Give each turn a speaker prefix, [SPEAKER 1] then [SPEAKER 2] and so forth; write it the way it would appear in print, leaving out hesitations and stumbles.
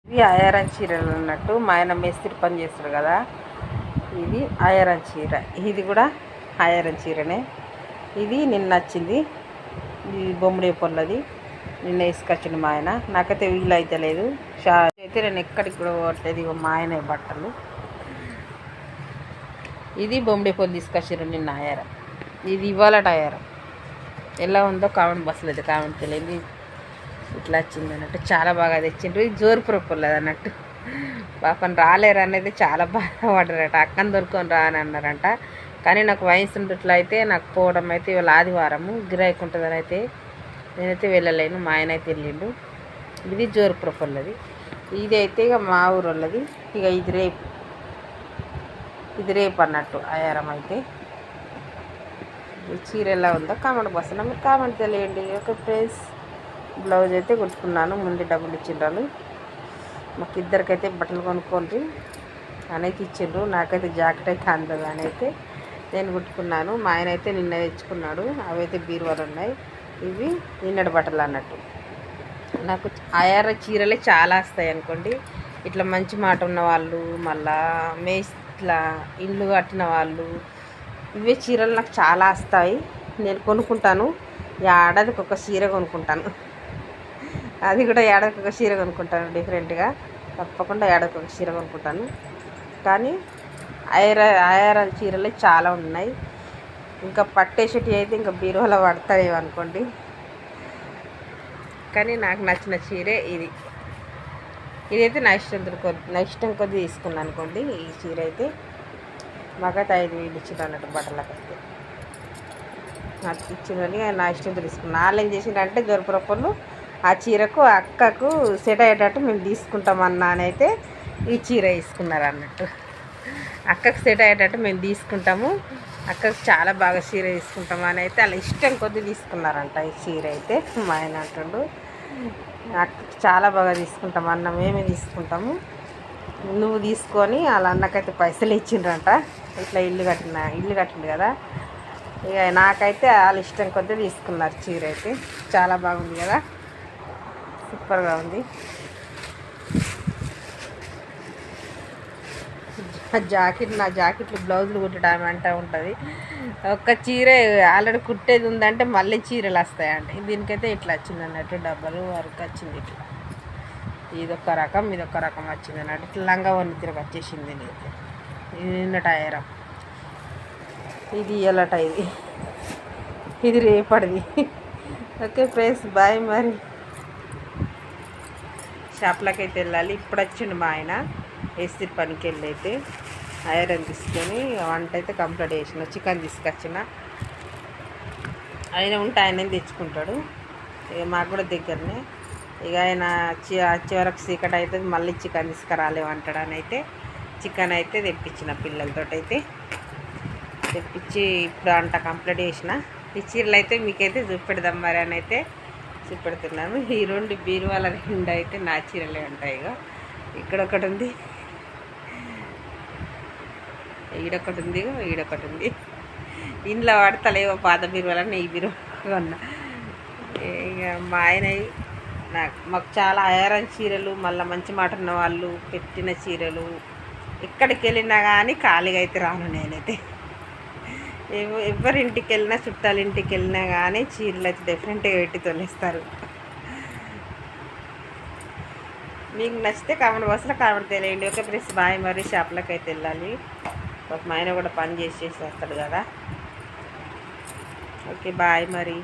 [SPEAKER 1] ఇది అయారన్ చీరలు అన్నట్టు. మా ఆయన మేస్త్రి పని చేస్తాడు కదా, ఇది అయారన్ చీర. ఇది కూడా అయారన్ చీరనే. ఇది నిన్న వచ్చింది. ఇది బొమ్మడి పొల్లది. నిన్న వేసుకొచ్చిండు మా ఆయన. నాకైతే వీలు అయితే లేదు. అయితే నేను ఎక్కడికి కూడా పోవట్లేదు. ఇక మా ఆయన బట్టలు. ఇది బొమ్మడి పొల్లు తీసుకొచ్చారు నిన్న అయారం. ఇది ఇవాళ అయారం. ఎలా ఉందో కామెంట్ బస్సులేదు, కామెంట్ తెలియదు. ఇట్లా వచ్చింది అన్నట్టు. చాలా బాగా తెచ్చిండ్రు. ఇది జోరుపుర పొల్లది అన్నట్టు. పాపం రాలేరు అనేది చాలా బాధపడ్డారట. అక్కని దొరుకుని రా అని అన్నారంట. కానీ నాకు వయసు ఇట్లా అయితే నాకు పోవడం అయితే ఇవాళ ఆదివారము గిరాయికి ఉంటుందని అయితే నేనైతే వెళ్ళలేను. మా ఆయన అయితే వెళ్ళిండు. ఇది జోరుపుర పొల్లది. ఇది అయితే ఇక మా ఊరు వాళ్ళది. ఇక ఇది రేపు అన్నట్టు అయారం అయితే. ఈ చీర ఎలా ఉందో కామెంట్ బాక్స్లో మీరు కామెంట్ తెలియండి. ఓకే ఫ్రెండ్స్, బ్లౌజ్ అయితే కుట్టుకున్నాను. ముందు డబ్బులు ఇచ్చిండ్రు. మాకు ఇద్దరికైతే బట్టలు కొనుక్కోండి అనేది ఇచ్చిండ్రు. నాకైతే జాకెట్ అయితే అందదు అని అయితే నేను కుట్టుకున్నాను. మా ఆయన అయితే నిన్న తెచ్చుకున్నాడు. అవైతే బీరువాలు ఉన్నాయి. ఇవి నిన్నటి బట్టలు అన్నట్టు. నాకు అయార చీరలే చాలా వస్తాయి అనుకోండి. ఇట్లా మంచి మాట ఉన్న వాళ్ళు, మళ్ళా ఇట్లా ఇల్లు కట్టిన వాళ్ళు, ఇవే చీరలు నాకు చాలా వస్తాయి. నేను కొనుక్కుంటాను. ఏడాదికి ఒక చీర కొనుక్కుంటాను. అది కూడా ఏడాదికి ఒక చీర కొనుక్కుంటాను. డిఫరెంట్గా తప్పకుండా ఏడాదికి ఒక చీర కొనుక్కుంటాను. కానీ అయారాల చీరలే చాలా ఉన్నాయి. ఇంకా పట్టేసేటి అయితే ఇంకా బీరువాలో పడతాయేమో అనుకోండి. కానీ నాకు నచ్చిన చీరే ఇది. ఇదైతే నా ఇష్టం కొద్ది తీసుకున్నాను అనుకోండి. ఈ చీర అయితే మాకైతే 5,000 ఇచ్చింది అన్నట్టు బట్టలకైతే. నాకు ఇచ్చిందని నా ఇష్టం తీసుకున్నాను. వాళ్ళు ఏం చేసిందంటే జొరపురప్పలు ఆ చీరకు అక్కకు సెట్ అయ్యేటట్టు మేము తీసుకుంటామన్నా అని అయితే ఈ చీర తీసుకున్నారు అన్నట్టు. అక్కకు సెట్ అయ్యేటట్టు మేము తీసుకుంటాము, అక్కకు చాలా బాగా చీర తీసుకుంటాము అని అయితే వాళ్ళ ఇష్టం కొద్ది తీసుకున్నారంట. ఈ చీర అయితే మా ఆయన అంటుండు, అక్కకు చాలా బాగా తీసుకుంటాము అన్న, మేమే తీసుకుంటాము, నువ్వు తీసుకొని వాళ్ళ అన్నకైతే పైసలు ఇచ్చిండ్రంట. ఇట్లా ఇల్లు కట్టింది కదా. ఇక నాకైతే వాళ్ళ ఇష్టం కొద్దీ తీసుకున్నారు. చీర అయితే చాలా బాగుంది కదా, సూపర్గా ఉంది. నా జాకెట్లు బ్లౌజులు కుట్టడం అంటూ ఉంటుంది. ఒక్క చీర ఆల్రెడీ కుట్టేది ఉందంటే మళ్ళీ చీరలు వస్తాయండి. దీనికైతే ఇట్లా వచ్చింది అన్నట్టు, డబ్బలు వర్క్ వచ్చింది. ఇట్లా ఇదొక రకం వచ్చింది అన్నట్టు. ఇట్లా లంగా వన్ని తిరగ వచ్చేసింది. ఇది నిన్నట అయారం. ఇది ఎలట. ఇది రేపటిది. Okay friends, bye. మరి షాప్లోకి అయితే వెళ్ళాలి. ఇప్పుడు వచ్చిండు మా ఆయన వేసి పనికి వెళ్ళి అయితే ఐరన్ తీసుకొని వంట అయితే కంప్లీట్ చేసిన. చికెన్ తీసుకొచ్చిన. ఆయన ఉంటే ఆయన తెచ్చుకుంటాడు. ఇక మాకు కూడా దగ్గరనే. ఇక ఆయన వచ్చే వరకు చీకటి అవుతుంది, మళ్ళీ చికెన్ తీసుకురాలేమంటాడు అని అయితే చికెన్ అయితే తెప్పించిన. పిల్లలతో అయితే తెప్పించి ఇప్పుడు వంట కంప్లీట్ చేసిన. ఈ చీరలు అయితే మీకైతే చూపెడదాం మరి అని అయితే చూపెడుతున్నాను. ఈ 2 బీరువాల 2 అయితే నా చీరలే ఉంటాయి. ఇక ఇక్కడ ఒకటి ఉంది, ఈడొకటి ఉంది, ఈడొకటి ఉంది. ఇంట్లో వాడతలేవో పాత బీరువాలని ఈ బీరువా ఉన్నా. ఇక మా ఆయన మాకు చాలా అయారన్ చీరలు, మళ్ళీ మంచి మాట ఉన్న వాళ్ళు పెట్టిన చీరలు, ఎక్కడికి వెళ్ళినా కానీ ఖాళీగా అయితే రాను. నేనైతే ఎవరింటికి వెళ్ళినా, చుట్టాల ఇంటికి వెళ్ళినా కానీ చీరలు అయితే డిఫరెంట్గా పెట్టి తొలిస్తారు. మీకు నచ్చితే కామెంట్ బాక్స్లో కామెంట్ తెలియండి. Okay please, bye. మరి షాప్లోకి అయితే వెళ్ళాలి. ఒక మా ఆయన కూడా పని చేసేస్తాడు కదా. ఓకే బాయ్ మరి.